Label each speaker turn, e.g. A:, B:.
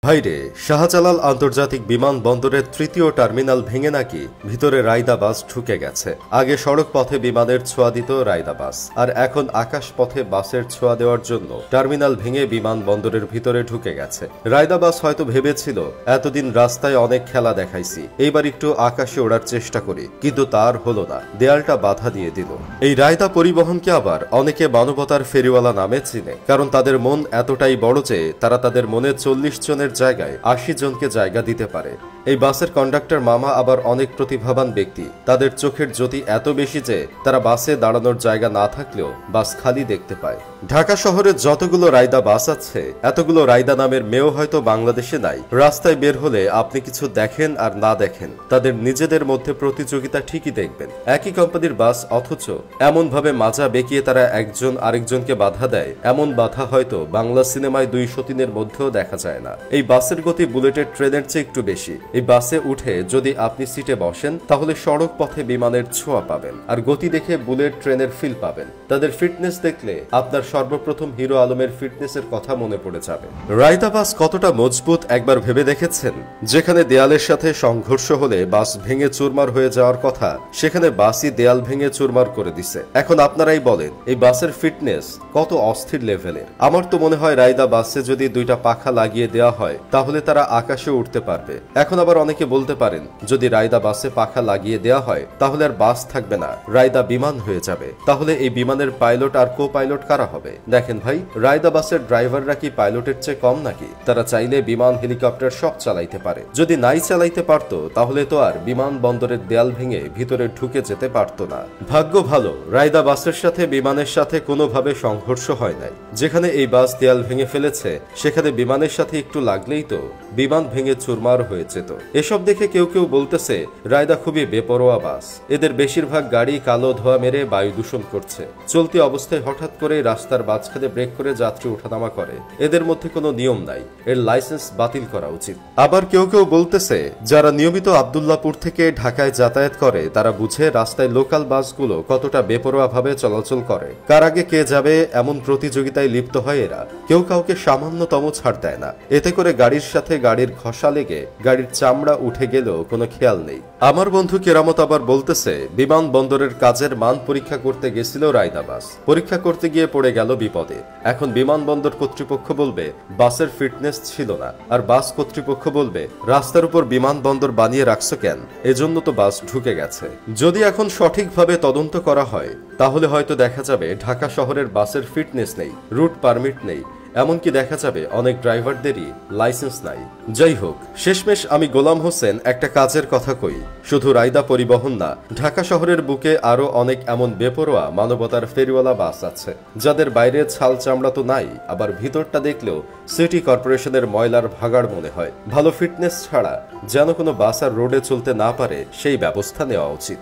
A: ভাইরে, শাহজালাল আন্তর্জাতিক বিমানবন্দরের তৃতীয় টার্মিনাল ভেঙে নাকি ভিতরে রাইদা বাস ঢুকে গেছে। আগে সড়ক পথে বিমানের ছোঁয়া দিত রাইদা বাস, আর এখন আকাশ পথে বাসের ছোঁয়া দেওয়ার জন্য টার্মিনাল ভেঙে বিমানবন্দরের ভিতরে ঢুকে গেছে। রাইদা বাস হয়তো ভেবেছিল এতদিন রাস্তায় অনেক খেলা দেখাইছি, এইবার একটু আকাশে ওড়ার চেষ্টা করি, কিন্তু তার হলো না, দেয়ালটা বাধা দিয়ে দিল। এই রাইদা পরিবহনকে আবার অনেকে মানবতার ফেরিওয়ালা নামে চিনে, কারণ তাদের মন এতটাই বড় যে তারা তাদের মনে 40 জনের জায়গায় 80 জনকে জায়গা দিতে পারে। এই বাসের কন্ডাক্টর মামা আবার অনেক প্রতিভাবান ব্যক্তি, তাদের চোখের জ্যোতি এত বেশি যে তারা বাসে দাঁড়ানোর জায়গা না থাকলেও বাস খালি দেখতে পায়। ঢাকা শহরে যতগুলো রাইদা বাস আছে, এতগুলো রাইদা নামের মেয়েও হয়তো বাংলাদেশে নাই। রাস্তায় বের হলে আপনি কিছু দেখেন আর না দেখেন, তাদের নিজেদের মধ্যে প্রতিযোগিতা ঠিকই দেখবেন। একই কোম্পানির বাস, অথচ এমন ভাবে মাজা বেঁকিয়ে তারা একজন আরেকজনকে বাধা দেয়, এমন বাধা হয়তো বাংলা সিনেমায় 200 দিনের মধ্যেও দেখা যায় না। এই বাসের গতি বুলেটের ট্রেনের চেয়ে একটু বেশি। এই বাসে উঠে যদি আপনি সিটে বসেন, তাহলে সড়ক পথে বিমানের ছোঁয়া পাবেন, আর গতি দেখে বুলেট ট্রেনের ফিল পাবেন। তাদের ফিটনেস দেখলে আপনার সর্বপ্রথম হিরো আলমের ফিটনেসের কথা মনে পড়ে যাবে। রাইদা বাস কতটা মজবুত একবার ভেবে দেখেছেন? যেখানে দেয়ালের সাথে সংঘর্ষ হলে বাস ভেঙে চুরমার হয়ে যাওয়ার কথা, সেখানে বাসই দেয়াল ভেঙে চুরমার করে দিছে। এখন আপনারাই বলেন, এই বাসের ফিটনেস কত অস্থির লেভেলের। আমার তো মনে হয় রাইদা বাসে যদি 2টা পাখা লাগিয়ে দেওয়া হয়, তাহলে তারা আকাশে উঠতে পারবে। এখন আবার অনেকে বলতে পারেন, যদি রাইদা বাসে পাখা লাগিয়ে দেওয়া হয়, তাহলে আর বাস থাকবে না, রাইদা বিমান হয়ে যাবে। তাহলে এই বিমানের পাইলট আর কো পাইলট কারা হবে? দেখেন ভাই, রাইদা বাসের ড্রাইভাররা কি পাইলটের চেয়ে কম নাকি? তারা চাইলে বিমান, হেলিকপ্টার সব চালাইতে পারে। যদি নাই চালাইতে পারতো, তাহলে তো আর বিমান বন্দরের দেয়াল ভেঙে ভিতরে ঢুকে যেতে পারতো না। ভাগ্য ভালো, রাইদা বাসের সাথে বিমানের সাথে কোনোভাবে সংঘর্ষ হয় নাই। যেখানে এই বাস দেয়াল ভেঙে ফেলেছে, সেখানে বিমানের সাথে একটু লাগলেই তো বিমান ভেঙে চুরমার হয়ে যেত। এসব দেখে কেউ কেউ বলতেছে রাইদা খুবই বেপরোয়া বাস, এদের বেশিরভাগ গাড়ি কালো ধোঁয়া মেরে বায়ু দূষণ করছে। চলতি অবস্থায় হঠাৎ করে রাস্তার মাঝখানে ব্রেক করে যাত্রী ওঠানামা করে, এদের মধ্যে কোনো নিয়ম নাই, এর লাইসেন্স বাতিল করা উচিত। আবার কেউ কেউ বলতেছে যারা নিয়মিত আব্দুল্লাহপুর থেকে ঢাকায় যাতায়াত করে, তারা বুঝে রাস্তায় লোকাল বাসগুলো কতটা বেপরোয়া ভাবে চলাচল করে। কার আগে কে যাবে এমন প্রতিযোগিতায় লিপ্ত হয় এরা, কেউ কাউকে সামান্যতম ছাড় দেয় না। এতে করে গাড়ির সাথে গাড়ির ঘষা লেগে গাড়ির চামড়া উঠে গেলেও কোনো খেয়াল নেই। আমার বন্ধু কেরামত আবার বলতেছে, বিমানবন্দরের কাজের মান পরীক্ষা করতে গেছিল রাইদা বাস, পরীক্ষা করতে গিয়ে পড়ে গেল বিপদে। এখন বিমানবন্দর কর্তৃপক্ষ বলবে বাসের ফিটনেস ছিল না, আর বাস কর্তৃপক্ষ বলবে রাস্তার উপর বিমানবন্দর বানিয়ে রাখছো কেন, এজন্য তো বাস ঢুকে গেছে। যদি এখন সঠিকভাবে তদন্ত করা হয়, তাহলে হয়তো দেখা যাবে ঢাকা শহরের বাসের ফিটনেস নেই, রুট পারমিট নেই, এমনকি দেখা যাবে অনেক ড্রাইভারদেরই লাইসেন্স নাই। যাই হোক, শেষমেশ আমি গোলাম হোসেন একটা কাজের কথা কই, শুধু রাইদা পরিবহন না, ঢাকা শহরের বুকে আরো অনেক এমন বেপরোয়া মানবতার ফেরিওয়ালা বাস আছে, যাদের বাইরে ছাল চামড়া তো নাই, আবার ভিতরটা দেখলেও সিটি কর্পোরেশনের ময়লার ভাগাড় মনে হয়। ভালো ফিটনেস ছাড়া যেন কোনো বাস আর রোডে চলতে না পারে, সেই ব্যবস্থা নেওয়া উচিত।